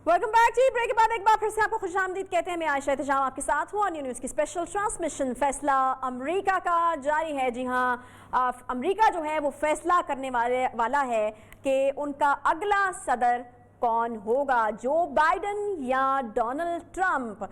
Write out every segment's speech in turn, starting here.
Welcome back जी। Break के बाद एक बार फिर से आपको खुशामदीद कहते हैं। मैं आयशा एहतशाम आपके साथ हूँ और न्यूज़ की स्पेशल ट्रांसमिशन। फैसला अमेरिका का जारी है। जी हाँ, अमेरिका जो है वो फैसला करने वाला है कि उनका अगला सदर कौन होगा, जो बाइडन या डोनाल्ड ट्रंप।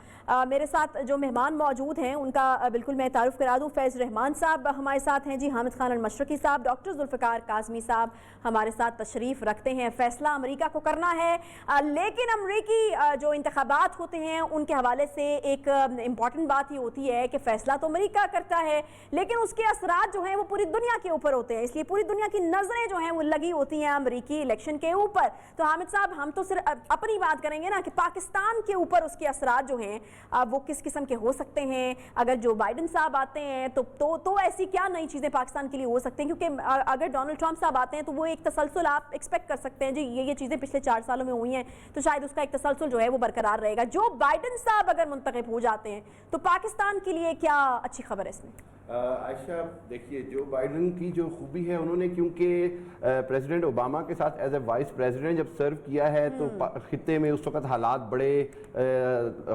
मेरे साथ जो मेहमान मौजूद हैं उनका बिल्कुल मैं तारुफ करा दूं। फैज़ रहमान साहब हमारे साथ हैं जी, हामिद खान अल-मशरकी साहब, डॉक्टर जुल्फ़िकार काज़मी साहब हमारे साथ तशरीफ़ रखते हैं। फ़ैसला अमेरिका को करना है, लेकिन अमेरिकी जो इंतखाबात होते हैं उनके हवाले से एक इम्पॉर्टेंट बात ये होती है कि फ़ैसला तो अमेरिका करता है लेकिन उसके असरात जो हैं वो पूरी दुनिया के ऊपर होते हैं, इसलिए पूरी दुनिया की नज़रें जो हैं वो लगी होती हैं अमेरिकी इलेक्शन के ऊपर। तो हामिद साहब, हम तो सिर्फ अपनी बात करेंगे ना कि पाकिस्तान के ऊपर उसके असरात जो हैं वो किस किस्म के हो सकते हैं। अगर जो बाइडन साहब आते हैं तो ऐसी क्या नई चीज़ें पाकिस्तान के लिए हो सकती हैं, क्योंकि अगर डोनाल्ड ट्रंप साहब आते हैं तो वो एक तसलसल आप एक्सपेक्ट कर सकते हैं जी, ये चीज़ें पिछले 4 सालों में हुई हैं तो शायद उसका एक तसलसल जो है वो बरकरार रहेगा। जो बाइडन साहब अगर मुंतखब हो जाते हैं तो पाकिस्तान के लिए क्या अच्छी खबर है इसमें? आयशा, देखिए, जो बाइडन की जो खूबी है, उन्होंने क्योंकि प्रेसिडेंट ओबामा के साथ एज ए वाइस प्रेसिडेंट जब सर्व किया है तो खित्ते में उस वक्त हालात बड़े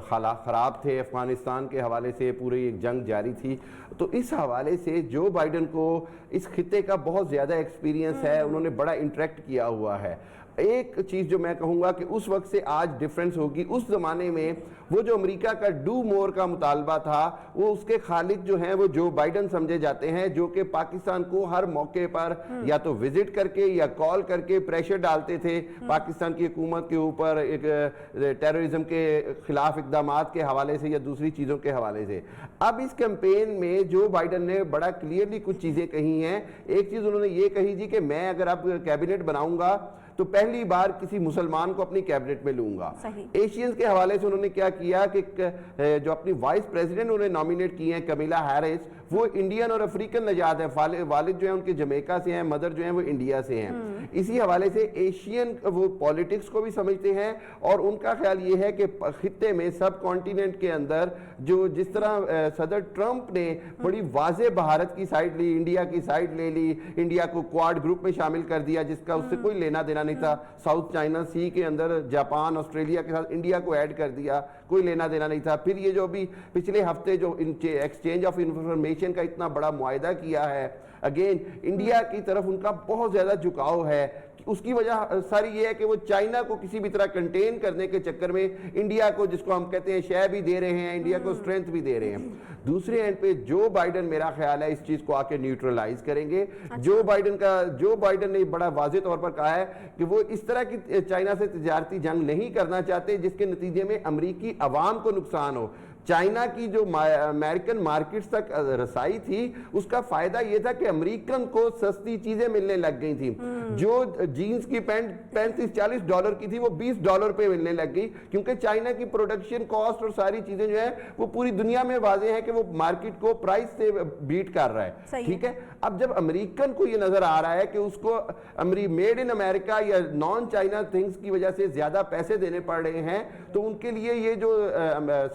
ख़राब थे। अफ़गानिस्तान के हवाले से पूरी एक जंग जारी थी, तो इस हवाले से जो बाइडन को इस खित्ते का बहुत ज़्यादा एक्सपीरियंस है, उन्होंने बड़ा इंटरेक्ट किया हुआ है। एक चीज़ जो मैं कहूँगा कि उस वक्त से आज डिफरेंस होगी। उस ज़माने में वो जो अमेरिका का डू मोर का मुतालबा था, वो उसके खालिक जो हैं वो जो बाइडन समझे जाते हैं, जो कि पाकिस्तान को हर मौके पर या तो विजिट करके या कॉल करके प्रेशर डालते थे पाकिस्तान की हुकूमत के ऊपर, एक टेररिज्म के खिलाफ इकदाम के हवाले से या दूसरी चीज़ों के हवाले से। अब इस कैंपेन में जो बाइडन ने बड़ा क्लियरली कुछ चीज़ें कही हैं। एक चीज़ उन्होंने ये कही जी कि मैं अगर अब कैबिनेट बनाऊंगा तो पहली बार किसी मुसलमान को अपनी कैबिनेट में लूंगा। एशियंस के हवाले से उन्होंने क्या किया कि जो अपनी वाइस प्रेसिडेंट उन्होंने नॉमिनेट की हैं कमीला हैरिस, वो इंडियन और अफ्रीकन नजात है। वालिद जो है उनके जमैका से हैं, मदर जो है वो इंडिया से हैं। इसी हवाले से एशियन वो पॉलिटिक्स को भी समझते हैं और उनका ख्याल ये है कि खित्ते में सब कॉन्टिनेंट के अंदर जो जिस तरह सदर ट्रंप ने बड़ी वाज़े भारत की साइड ली, इंडिया की साइड ले ली, इंडिया को क्वाड ग्रुप में शामिल कर दिया जिसका उससे कोई लेना देना नहीं था। साउथ चाइना सी के अंदर जापान ऑस्ट्रेलिया के साथ इंडिया को ऐड कर दिया, कोई लेना देना नहीं था। फिर ये जो अभी पिछले हफ्ते जो एक्सचेंज ऑफ इंफॉर्मेशन का इतना बड़ा मुआहदा किया है, अगेन इंडिया की तरफ उनका बहुत ज्यादा झुकाव है। उसकी वजह सारी ये है कि वो चाइना को किसी भी तरह कंटेन करने के चक्कर में इंडिया को, जिसको हम कहते हैं, शय भी दे रहे हैं, इंडिया को स्ट्रेंथ भी दे रहे हैं। दूसरे एंड पे जो बाइडन, मेरा ख्याल है, इस चीज को आके न्यूट्रलाइज करेंगे। अच्छा। जो बाइडन ने बड़ा वाज़े तौर पर कहा है कि वो इस तरह की चाइना से तिजारती जंग नहीं करना चाहते जिसके नतीजे में अमरीकी अवाम को नुकसान हो। चाइना की जो अमेरिकन मार्केट्स तक रसाई थी, उसका फायदा यह था कि अमेरिकन को सस्ती चीजें मिलने लग गई थी। जो जीन्स की पैंट $35-40 की थी वो $20 पे मिलने लग गई, क्योंकि चाइना की प्रोडक्शन कॉस्ट और सारी चीजें जो है वो पूरी दुनिया में वाज़े है कि वो मार्केट को प्राइस से बीट कर रहा है। ठीक है, अब जब अमेरिकन को ये नजर आ रहा है कि उसको मेड इन अमेरिका या नॉन चाइना थिंग्स की वजह से ज्यादा पैसे देने पड़ रहे हैं, तो उनके लिए ये जो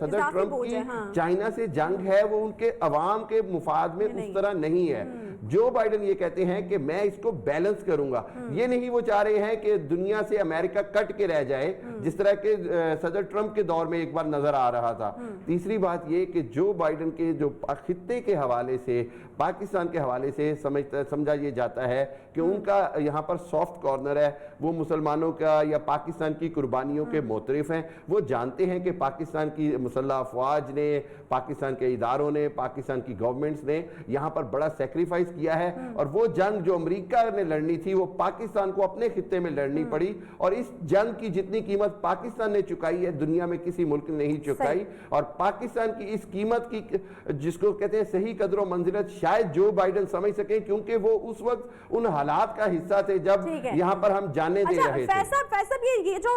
सदर ट्रंप चाइना से जंग है वो उनके अवाम के मुफाद में उस तरह नहीं है। जो बाइडन ये कहते हैं कि मैं इसको बैलेंस करूंगा, ये नहीं वो चाह रहे हैं कि दुनिया से अमेरिका कट के रह जाए जिस तरह के सदर ट्रंप के दौर में एक बार नजर आ रहा था। तीसरी बात ये कि जो बाइडन के जो खित्ते के हवाले से, पाकिस्तान के हवाले से समझा ये जाता है कि उनका यहाँ पर सॉफ्ट कॉर्नर है, वो मुसलमानों का या पाकिस्तान की कुर्बानियों के मोतरिफ हैं। वो जानते हैं कि पाकिस्तान की मुसल्लह अफवाज ने, पाकिस्तान के इदारों ने, पाकिस्तान की गवर्नमेंट्स ने यहाँ पर बड़ा सेक्रीफाइस किया है और वो जंग जो अमेरिका ने लड़नी थी वो पाकिस्तान को अपने खित्ते में लड़नी पड़ी, और इस जंग की जितनी कीमत पाकिस्तान ने चुकाई है दुनिया में किसी मुल्क ने नहीं चुकाई। और पाकिस्तान की इस कीमत की, जिसको कहते हैं सही कदर मंजिलत, शायद जो बाइडन समझ सके, क्योंकि वो उस वक्त उन हालात का हिस्सा थे जब यहाँ पर हम जाने दे रहे थे। फैसल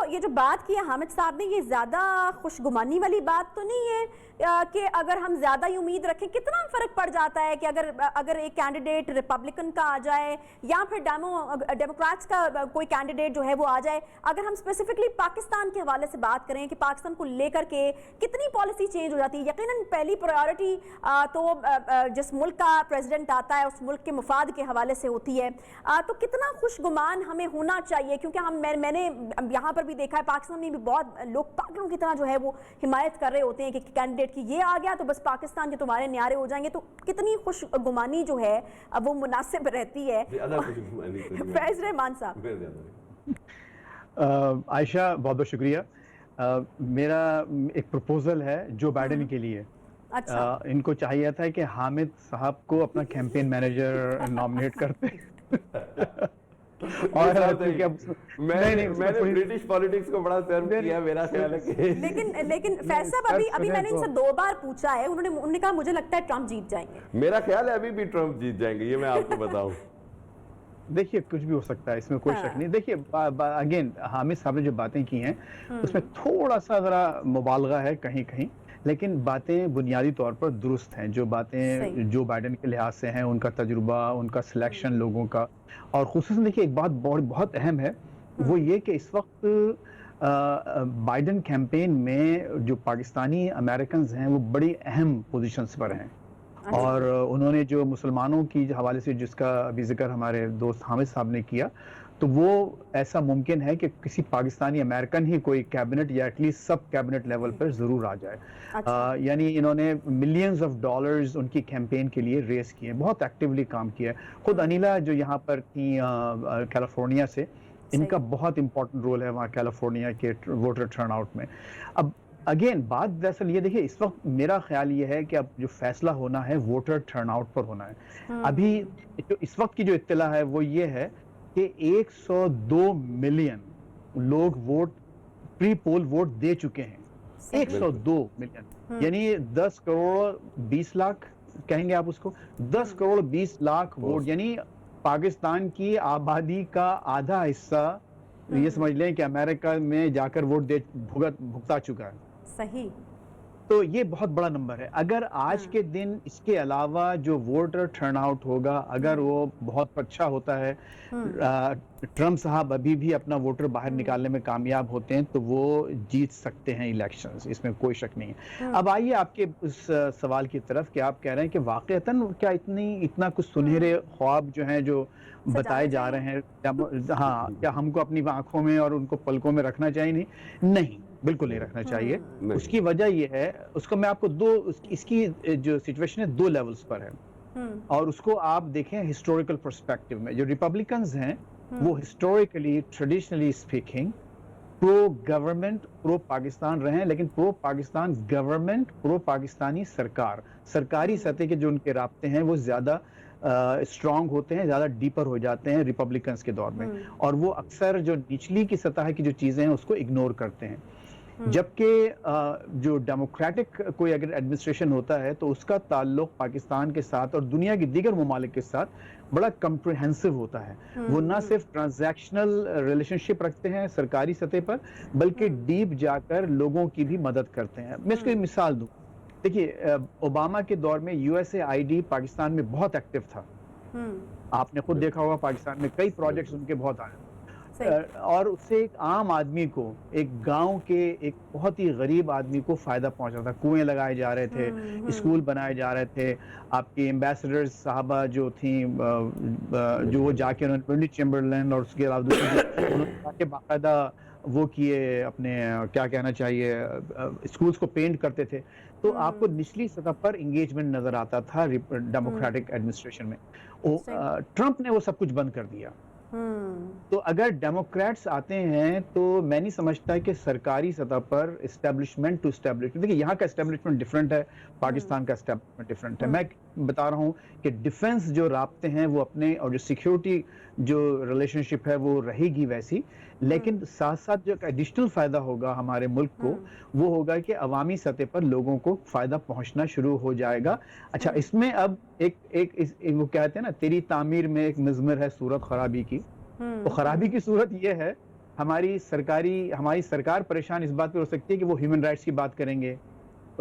ये जो बात की है हामिद साहब ने, ये ज्यादा खुशगुमानी वाली बात तो नहीं है कि अगर हम ज्यादा ही उम्मीद रखें? कितना फर्क पड़ जाता है कि अगर एक कैंडिडेट रिपब्लिकन का आ जाए या फिर डेमोक्रेट्स का कोई कैंडिडेट जो है वो आ जाए। अगर हम स्पेसिफिकली पाकिस्तान के हवाले से बात करें कि पाकिस्तान को लेकर के कितनी पॉलिसी चेंज हो जाती है। यकीनन पहली प्रायोरिटी तो जिस मुल्क का प्रेसिडेंट आता है उस मुल्क के मुफाद के हवाले से होती है, तो कितना खुशगुमान हमें होना चाहिए? क्योंकि मैंने यहाँ पर भी देखा है, पाकिस्तान में भी बहुत लोग पागलों की तरह जो है वो हिमायत कर रहे होते हैं कि कैंडिडेट की ये आ गया तो बस पाकिस्तान के तुम्हारे न्यारे हो जाएंगे। तो कितनी खुशगुमानी जो है वो मुनासिब रहती है? फैज रहमान साहब। आयशा, बहुत बहुत शुक्रिया। मेरा एक प्रपोजल है जो बाइडेन के लिए। अच्छा। इनको चाहिए था कि हामिद साहब को अपना कैंपेन मैनेजर नॉमिनेट करते और मैंने ब्रिटिश पॉलिटिक्स को बड़ा सर्व किया, मेरा ख्याल है कि लेकिन फैज साहब अभी मैंने इनसे 2 बार पूछा है, उन्होंने कहा मुझे लगता है ट्रंप जीत जाएंगे। मेरा ख्याल है अभी भी ट्रंप जीत जाएंगे, ये मैं आपको बताऊं। देखिए, कुछ भी हो सकता है, इसमें कोई शक नहीं। देखिए, अगेन हामिद साहब ने जो बातें की हैं उसमें थोड़ा सा जरा मुबालगा है कहीं कहीं, लेकिन बातें बुनियादी तौर पर दुरुस्त हैं। जो बातें जो बाइडेन के लिहाज से हैं, उनका तजुर्बा, उनका सिलेक्शन लोगों का, और खुसूसन देखिए एक बात बहुत अहम है, वो ये कि इस वक्त बाइडेन कैंपेन में जो पाकिस्तानी अमेरिकन हैं वो बड़ी अहम पोजीशंस पर हैं। और उन्होंने जो मुसलमानों की हवाले से जिसका अभी जिक्र हमारे दोस्त हामिद साहब ने किया, तो वो ऐसा मुमकिन है कि किसी पाकिस्तानी अमेरिकन ही कोई कैबिनेट या एटलीस्ट सब कैबिनेट लेवल पर जरूर आ जाए। यानी इन्होंने मिलियंस ऑफ डॉलर्स उनकी कैंपेन के लिए रेस किए, बहुत एक्टिवली काम किया। खुद अनिला जो यहाँ पर थी कैलिफोर्निया से, इनका बहुत इंपॉर्टेंट रोल है वहाँ कैलिफोर्निया के वोटर टर्नआउट में। अब अगेन बात दरअसल ये देखिए, इस वक्त मेरा ख्याल ये है कि अब जो फैसला होना है वोटर टर्नआउट पर होना है। अभी जो इस वक्त की जो इत्तला है वो ये है कि 102 मिलियन लोग प्री पोल वोट दे चुके हैं। 102 मिलियन, यानी 10 करोड़ 20 लाख कहेंगे आप उसको, 10 करोड़ 20 लाख वोट, यानी पाकिस्तान की आबादी का आधा हिस्सा ये समझ लें कि अमेरिका में जाकर वोट भुगता चुका है। सही। तो ये बहुत बड़ा नंबर है। अगर आज के दिन इसके अलावा जो वोटर टर्नआउट होगा, अगर वो बहुत अच्छा होता है, ट्रंप साहब अभी भी अपना वोटर बाहर निकालने में कामयाब होते हैं, तो वो जीत सकते हैं इलेक्शंस, इसमें कोई शक नहीं है। अब आइए आपके उस सवाल की तरफ कि आप कह रहे हैं कि वाकईतन क्या इतना कुछ सुनहरे ख्वाब जो हैं जो बताए जा रहे हैं, हाँ, क्या हमको अपनी आंखों में और उनको पलकों में रखना चाहिए? नहीं, बिल्कुल नहीं रखना चाहिए। उसकी वजह ये है, उसको मैं आपको इसकी जो सिचुएशन है 2 लेवल्स पर है, और उसको आप देखें हिस्टोरिकल पर्सपेक्टिव में। जो रिपब्लिकन्स हैं वो historically, traditionally speaking, pro government, pro Pakistan रहे हैं, लेकिन pro Pakistan government, pro Pakistani सरकारी सतह के जो उनके राब्ते हैं वो ज्यादा स्ट्रांग होते हैं, ज्यादा डीपर हो जाते हैं रिपब्लिकन्स के दौर में, और वो अक्सर जो निचली की सतह की जो चीजें हैं उसको इग्नोर करते हैं। जबकि जो डेमोक्रेटिक कोई अगर एडमिनिस्ट्रेशन होता है तो उसका ताल्लुक पाकिस्तान के साथ और दुनिया की दीगर ममालिक के साथ बड़ा कम्प्रिहेंसिव होता है। वो ना सिर्फ ट्रांजैक्शनल रिलेशनशिप रखते हैं सरकारी सतह पर, बल्कि डीप जाकर लोगों की भी मदद करते हैं। मैं इसको एक मिसाल दूं, देखिए ओबामा के दौर में USAID पाकिस्तान में बहुत एक्टिव था। आपने खुद देखा होगा, पाकिस्तान में कई प्रोजेक्ट्स उनके बहुत आए, और उससे एक आम आदमी को, एक गांव के एक बहुत ही गरीब आदमी को फायदा पहुंचा था। कुएं लगाए जा रहे थे, स्कूल बनाए जा रहे थे। आपकी एम्बेसडर साहबा जो थी, जो वो जाके उन्होंने चैम्बरलैन और उसके अलावा उन्होंने बाकायदा वो किए, अपने क्या कहना चाहिए, स्कूल्स को पेंट करते थे। तो आपको निचली सतह पर इंगेजमेंट नजर आता था डेमोक्रेटिक एडमिनिस्ट्रेशन में। ट्रंप ने वो सब कुछ बंद कर दिया। तो अगर डेमोक्रेट्स आते हैं तो मैं नहीं समझता कि सरकारी सतह पर एस्टेब्लिशमेंट टू एस्टेब्लिशमेंट, देखिए यहाँ का एस्टेब्लिशमेंट डिफरेंट है, पाकिस्तान का एस्टेब्लिशमेंट डिफरेंट है। मैं बता रहा हूँ कि डिफेंस जो राब्ते हैं वो अपने, और जो सिक्योरिटी जो रिलेशनशिप है वो रहेगी वैसी, लेकिन साथ साथ जो एडिशनल फायदा होगा हमारे मुल्क को वो होगा कि अवामी सतह पर लोगों को फायदा पहुंचना शुरू हो जाएगा। अच्छा, इसमें अब एक वो कहते हैं ना, तेरी तामीर में एक मिज़मर है सूरत खराबी की। तो खराबी की सूरत ये है, हमारी सरकार परेशान इस बात पे हो सकती है कि वो ह्यूमन राइट्स की बात करेंगे,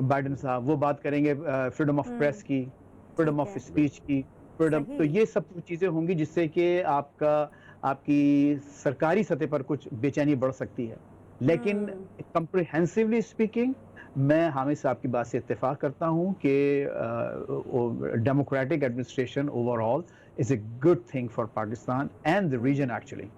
बाइडेन साहब वो बात करेंगे फ्रीडम ऑफ प्रेस की, फ्रीडम ऑफ स्पीच की, फ्रीडम, तो ये सब चीजें होंगी जिससे कि आपकी सरकारी सतह पर कुछ बेचैनी बढ़ सकती है। लेकिन कंप्रिहेंसिवली स्पीकिंग, मैं हामिद साहब की बात से इत्तेफाक करता हूं कि democratic administration overall is a good thing for Pakistan and the reason actually.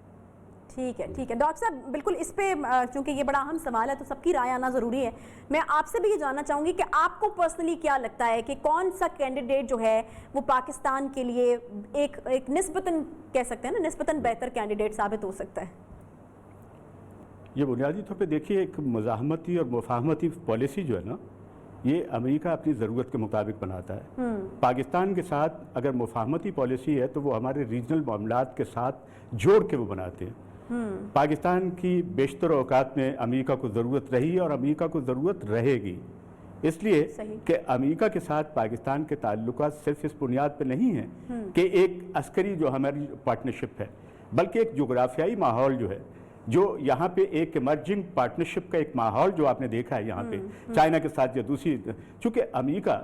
ठीक है डॉक्टर साहब, बिल्कुल इस पे चूंकि ये बड़ा अहम सवाल है तो सबकी राय आना ज़रूरी है। मैं आपसे भी ये जानना चाहूँगी कि आपको पर्सनली क्या लगता है कि कौन सा कैंडिडेट जो है वो पाकिस्तान के लिए एक निस्बतन कह सकते हैं ना, निस्बतन बेहतर कैंडिडेट साबित हो सकता है? ये बुनियादी तौर पे देखिए, एक मुज़ाहमती और मुफाहमती पॉलिसी जो है ना, ये अमेरिका अपनी ज़रूरत के मुताबिक बनाता है। पाकिस्तान के साथ अगर मुफाहमती पॉलिसी है तो वो हमारे रीजनल मामलात के साथ जोड़ के वो बनाते हैं। पाकिस्तान की बेशतर औकात में अमेरिका को ज़रूरत रही और अमेरिका को ज़रूरत रहेगी, इसलिए कि अमेरिका के साथ पाकिस्तान के ताल्लुकात सिर्फ इस बुनियाद पर नहीं है कि एक अस्करी जो हमारी पार्टनरशिप है, बल्कि एक जोग्राफियाई माहौल जो है, जो यहाँ पे एक इमर्जिंग पार्टनरशिप का एक माहौल जो आपने देखा है यहाँ पे चाइना के साथ या दूसरी, चूँकि अमेरिका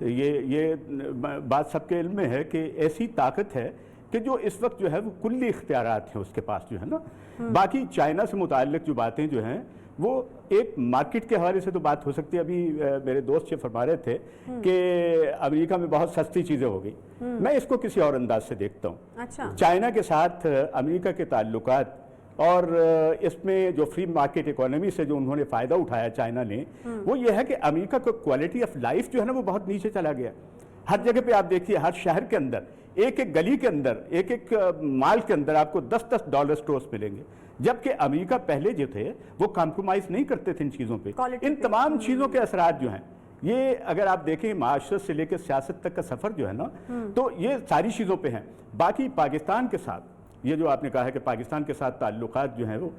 ये बात सबके इल्म में है कि ऐसी ताकत है कि जो इस वक्त जो है वो कुल्ली इख्तियारात हैं उसके पास जो है ना। बाकी चाइना से मुताल्लिक जो बातें जो हैं वो एक मार्केट के हवाले से तो बात हो सकती है। अभी मेरे दोस्त ये फरमा रहे थे कि अमेरिका में बहुत सस्ती चीज़ें हो गई, मैं इसको किसी और अंदाज से देखता हूँ। अच्छा। चाइना के साथ अमेरिका के ताल्लुकात और इसमें जो फ्री मार्केट इकोनॉमी से जो उन्होंने फ़ायदा उठाया चाइना ने, वो ये है कि अमेरिका का क्वालिटी ऑफ लाइफ जो है ना वो बहुत नीचे चला गया। हर जगह पे आप देखिए, हर शहर के अंदर, एक एक गली के अंदर, एक एक माल के अंदर आपको 10-10 डॉलर स्टोर्स मिलेंगे, जबकि अमेरिका पहले जो थे वो कॉम्प्रोमाइज़ नहीं करते थे इन चीज़ों पे। इन तमाम चीज़ों के असरात जो हैं, ये अगर आप देखें माशरत से लेकर सियासत तक का सफ़र जो है ना, तो ये सारी चीज़ों पे हैं। बाकी पाकिस्तान के साथ ये जो आपने कहा है कि पाकिस्तान के साथ ताल्लुकात जो हैं वो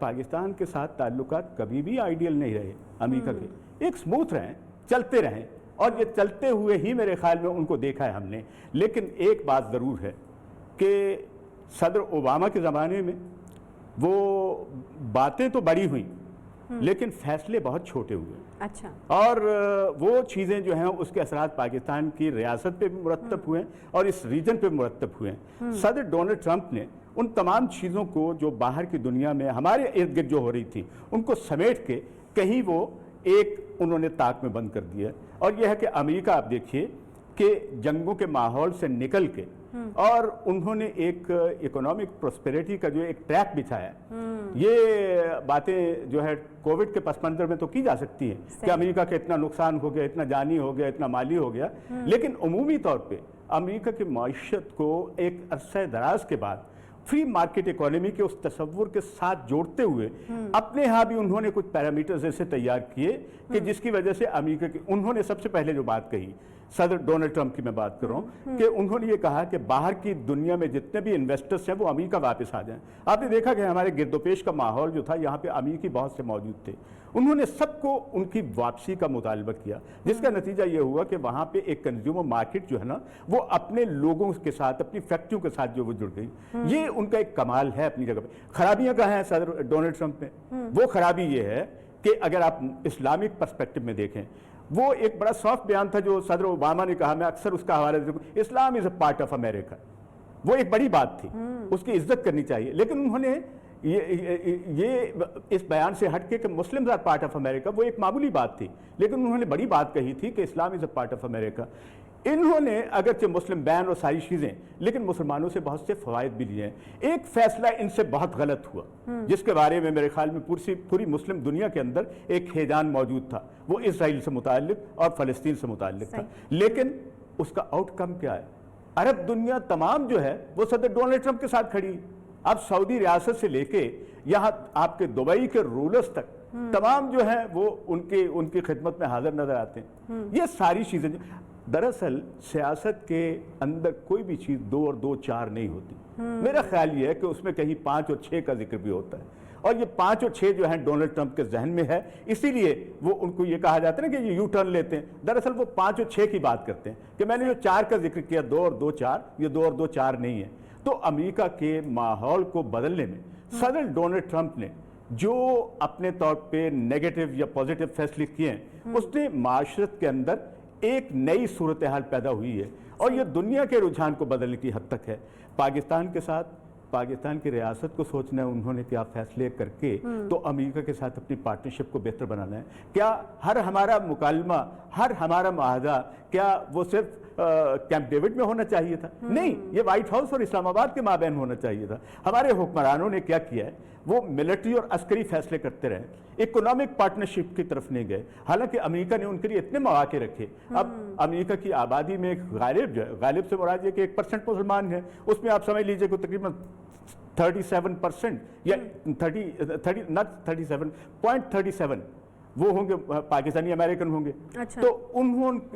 पाकिस्तान के साथ ताल्लुकात कभी भी आइडियल नहीं रहे अमेरिका के, एक स्मूथ रहें, चलते रहें, और ये चलते हुए ही मेरे ख्याल में उनको देखा है हमने। लेकिन एक बात ज़रूर है कि सदर ओबामा के ज़माने में वो बातें तो बड़ी हुई लेकिन फैसले बहुत छोटे हुए। अच्छा। और वो चीज़ें जो हैं उसके असरात पाकिस्तान की रियासत पे भी मुरतब हुए हैं और इस रीजन पे मुरतब हुए हैं। सदर डोनाल्ड ट्रंप ने उन तमाम चीज़ों को जो बाहर की दुनिया में हमारे इर्द गिर्द जो हो रही थी उनको समेट के कहीं वो एक उन्होंने ताक में बंद कर दिया। और यह है कि अमेरिका आप देखिए कि जंगों के माहौल से निकल के और उन्होंने एक इकोनॉमिक प्रोस्पेरिटी का जो एक ट्रैक बिछाया, ये बातें जो है कोविड के पस मंजर में तो की जा सकती हैं कि अमेरिका का इतना नुकसान हो गया, इतना जानी हो गया, इतना माली हो गया, लेकिन उमूमी तौर पे अमेरिका की मईशत को एक अरसा दराज के बाद फ्री मार्केट इकोनॉमी के उस तस्वुर के साथ जोड़ते हुए अपने यहाँ भी उन्होंने कुछ पैरामीटर्स ऐसे तैयार किए कि जिसकी वजह से अमेरिका की, उन्होंने सबसे पहले जो बात कही, सदर डोनाल्ड ट्रंप की मैं बात कर रहा हूँ, कि उन्होंने ये कहा कि बाहर की दुनिया में जितने भी इन्वेस्टर्स हैं वो अमेरिका वापस आ जाएं। आपने देखा कि हमारे गिरदोपेश का माहौल जो था यहाँ पे अमेरिकी बहुत से मौजूद थे, उन्होंने सबको उनकी वापसी का मुतालबा किया, जिसका नतीजा ये हुआ कि वहाँ पे एक कंज्यूमर मार्केट जो है ना वो अपने लोगों के साथ, अपनी फैक्ट्रियों के साथ जो वो जुड़ गई। ये उनका एक कमाल है अपनी जगह पे। खराबियाँ कहाँ हैं सदर डोनाल्ड ट्रंप में? वो खराबी ये है कि अगर आप इस्लामिक पर्सपेक्टिव में देखें, वो एक बड़ा सॉफ्ट बयान था जो सदर ओबामा ने कहा, मैं अक्सर उसका हवाला देता हूं, Islam is a part of America. वो एक बड़ी बात थी, उसकी इज्जत करनी चाहिए, लेकिन उन्होंने ये इस बयान से हटके कि Muslims are part of America, वो एक मामूली बात थी, लेकिन उन्होंने बड़ी बात कही थी कि Islam is a part of America. इन्होंने अगरचे मुस्लिम बैन और सारी चीज़ें, लेकिन मुसलमानों से बहुत से फ़वाइद भी लिए हैं। एक फैसला इनसे बहुत गलत हुआ जिसके बारे में मेरे ख्याल में पूरी मुस्लिम दुनिया के अंदर एक हैजान मौजूद था, वो इसराइल से मुताल्लिक और फ़लस्तीन से मुताल्लिक था। लेकिन उसका आउटकम क्या है? अरब दुनिया तमाम जो है वो सदर डोनाल्ड ट्रंप के साथ खड़ी। अब सऊदी रियासत से लेके यहाँ आपके दुबई के रूलर्स तक तमाम जो है वो उनकी खिदमत में हाजिर नजर आते हैं। ये सारी चीज़ें, दरअसल सियासत के अंदर कोई भी चीज़ 2 और 2 4 नहीं होती। मेरा ख्याल ये है कि उसमें कहीं 5 और 6 का जिक्र भी होता है, और ये 5 और 6 जो है डोनाल्ड ट्रंप के जहन में है, इसीलिए वो उनको ये कहा जाता है ना कि ये यू टर्न लेते हैं। दरअसल वो 5 और 6 की बात करते हैं कि मैंने जो 4 का जिक्र किया, 2 और 2 4, ये 2 और 2 4 नहीं है। तो अमेरिका के माहौल को बदलने में सदर डोनाल्ड ट्रंप ने जो अपने तौर पे नेगेटिव या पॉजिटिव फैसले किए हैं, उसने माशरत के अंदर एक नई सूरत हाल पैदा हुई है, और ये दुनिया के रुझान को बदलने की हद तक है। पाकिस्तान के साथ पाकिस्तान की रियासत को सोचना है उन्होंने क्या फैसले करके तो अमेरिका के साथ अपनी पार्टनरशिप को बेहतर बनाना है। क्या हर हमारा मुकालमा, हर हमारा मुआहदा क्या वो सिर्फ कैंप डेविड में होना चाहिए था? नहीं, ये व्हाइट हाउस और इस्लामाबाद के माबैन होना चाहिए था। हमारे हुक्मरानों ने क्या किया है, वो मिलिट्री और अस्करी फैसले करते रहे, इकोनॉमिक पार्टनरशिप की तरफ नहीं गए। हालांकि अमेरिका ने उनके लिए इतने मौके रखे। अब अमेरिका की आबादी में एक गालिब से मुराद ये कि 1% मुसलमान है, उसमें आप समझ लीजिए कि तकरीबन 37% या 37.37 वो होंगे पाकिस्तानी अमेरिकन होंगे। अच्छा। तो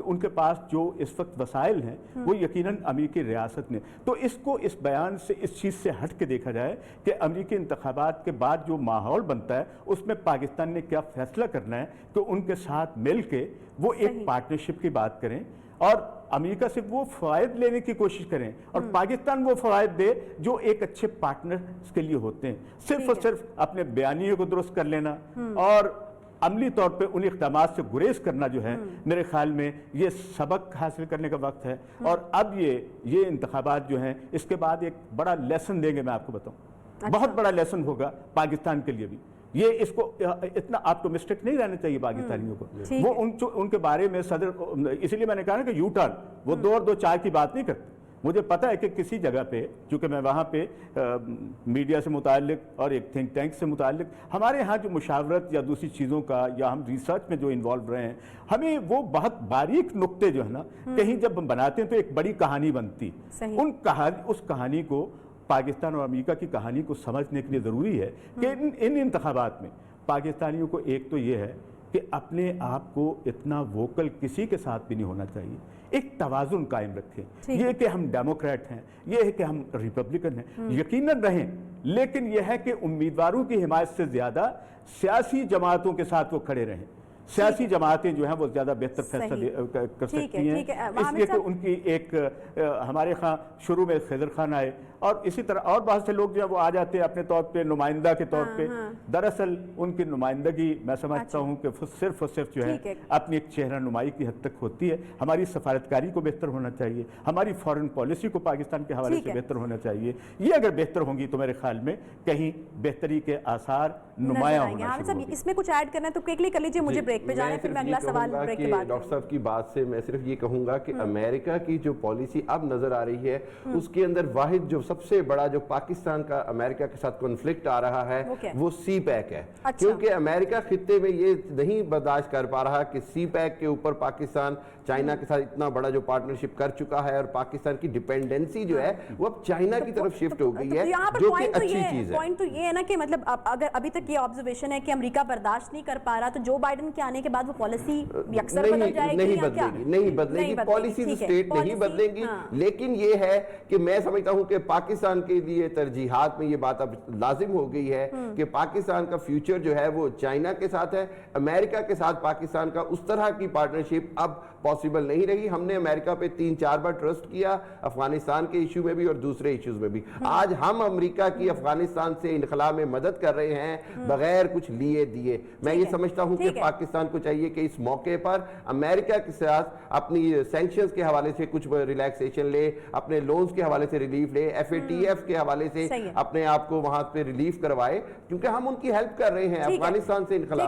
उनके पास जो इस वक्त वसाइल हैं वो यकीनन अमेरिकी रियासत ने, तो इसको इस बयान से, इस चीज़ से हट के देखा जाए कि अमेरिकी इंतखाबात के बाद जो माहौल बनता है उसमें पाकिस्तान ने क्या फैसला करना है कि उनके साथ मिल के वो एक पार्टनरशिप की बात करें और अमेरिका से वो फ़वायद लेने की कोशिश करें और पाकिस्तान वो फ़वायद दे जो एक अच्छे पार्टनर के लिए होते हैं। सिर्फ और सिर्फ अपने बयानियों को दुरुस्त कर लेना और अमली तौर पे उन इक़दामात से गुरेज करना जो है, मेरे ख्याल में ये सबक हासिल करने का वक्त है। और अब ये इंतखाबात जो हैं इसके बाद एक बड़ा लेसन देंगे, मैं आपको बताऊं। अच्छा। बहुत बड़ा लेसन होगा पाकिस्तान के लिए भी। ये इसको इतना ऑप्टिमिस्टिक नहीं रहना चाहिए पाकिस्तानियों को। वो उनके बारे में सदर, इसलिए मैंने कहा ना कि यू टर्न, वो 2 और 2 4 की बात नहीं करते। मुझे पता है कि किसी जगह पे, चूँकि मैं वहाँ पे मीडिया से मुताल्लिक और एक थिंक टैंक से मुताल्लिक, हमारे यहाँ जो मुशावरत या दूसरी चीज़ों का या हम रिसर्च में जो इन्वॉल्व रहे हैं, हमें वो बहुत बारीक नुक्ते जो है ना, कहीं जब हम बनाते हैं तो एक बड़ी कहानी बनती। उस कहानी को, पाकिस्तान और अमेरिका की कहानी को समझने के लिए ज़रूरी है कि इन इंतखाबात में पाकिस्तानियों को एक तो ये है कि अपने आप को इतना वोकल किसी के साथ भी नहीं होना चाहिए, एक तवाज़ुन कायम रखें। ये कि हम डेमोक्रेट हैं, ये है कि हम रिपब्लिकन हैं, यकीनन रहें, लेकिन यह है कि उम्मीदवारों की हिमायत से ज़्यादा सियासी जमातों के साथ वो खड़े रहें। सियासी जमातें जो हैं वो ज़्यादा बेहतर फैसला कर सकती हैं, इसलिए कि उनकी एक हमारे यहाँ शुरू में खिज़र खान आए और इसी तरह और बहुत से लोग जो है वो आ जाते हैं अपने तौर पे नुमाइंदा के तौर पे। दरअसल उनकी नुमाइंदगी मैं समझता हूँ कि सिर्फ और सिर्फ जो है अपनी एक चेहरा नुमाई की हद तक होती है। हमारी सफारतकारी को बेहतर होना चाहिए, हमारी फॉरेन पॉलिसी को पाकिस्तान के हवाले से बेहतर होना चाहिए। ये अगर बेहतर होंगी तो मेरे ख्याल में कहीं बेहतरी के आसार नुमाया होना चाहिए। इसमें कुछ ऐड करना है तो क्विकली कर लीजिए, मुझे ब्रेक पे जाना है, फिर मैं अगला सवाल ब्रेक के बाद। डॉक्टर साहब की बात से मैं सिर्फ ये कहूंगा कि अमेरिका की जो पॉलिसी अब नजर आ रही है उसके अंदर वाहिद जो सबसे बड़ा जो पाकिस्तान का अमेरिका के साथ कॉन्फ्लिक्ट आ रहा है वो सी पैक है। क्योंकि अमेरिका खित्ते में ये नहीं बर्दाश्त कर पा रहा कि सी पैक के ऊपर पाकिस्तान चाइना के साथ इतना बड़ा जो पार्टनरशिप कर चुका है और पाकिस्तान की डिपेंडेंसी जो है वो अब चाइना की तरफ शिफ्ट हो गई है, जो कि अच्छी चीज है। पॉइंट तो ये है ना कि मतलब अगर अभी तक ये ऑब्जर्वेशन है कि अमेरिका बर्दाश्त नहीं कर पा रहा, तो जो बाइडेन के आने के बाद वो पॉलिसी अक्सर बदल जाएगी? नहीं बदलेगी पॉलिसी, तो स्टेट नहीं बदलेंगी। लेकिन ये है कि मैं समझता हूं कि पाकिस्तान के लिए तरजीहात में ये बात अब लाजिम हो गई है कि पाकिस्तान का फ्यूचर जो है वो चाइना के साथ है। अमेरिका के साथ पाकिस्तान का उस तरह की पार्टनरशिप अब पॉसिबल नहीं रही। हमने अमेरिका पे 3-4 बार ट्रस्ट किया, अफगानिस्तान के इशू में भी और दूसरे इश्यूज में भी। आज हम अमेरिका की अफगानिस्तान से इनखला में मदद कर रहे हैं बगैर कुछ लिए दिए। मैं ये समझता हूं कि पाकिस्तान को चाहिए कि इस मौके पर अमेरिका के साथ अपनी सैंक्शंस के हवाले से कुछ रिलैक्सेशन ले, अपने लोन्स के हवाले से रिलीफ ले, FATF के हवाले से अपने आप को वहां पे रिलीफ करवाए, क्योंकि हम उनकी हेल्प कर रहे हैं अफगानिस्तान से इनखला।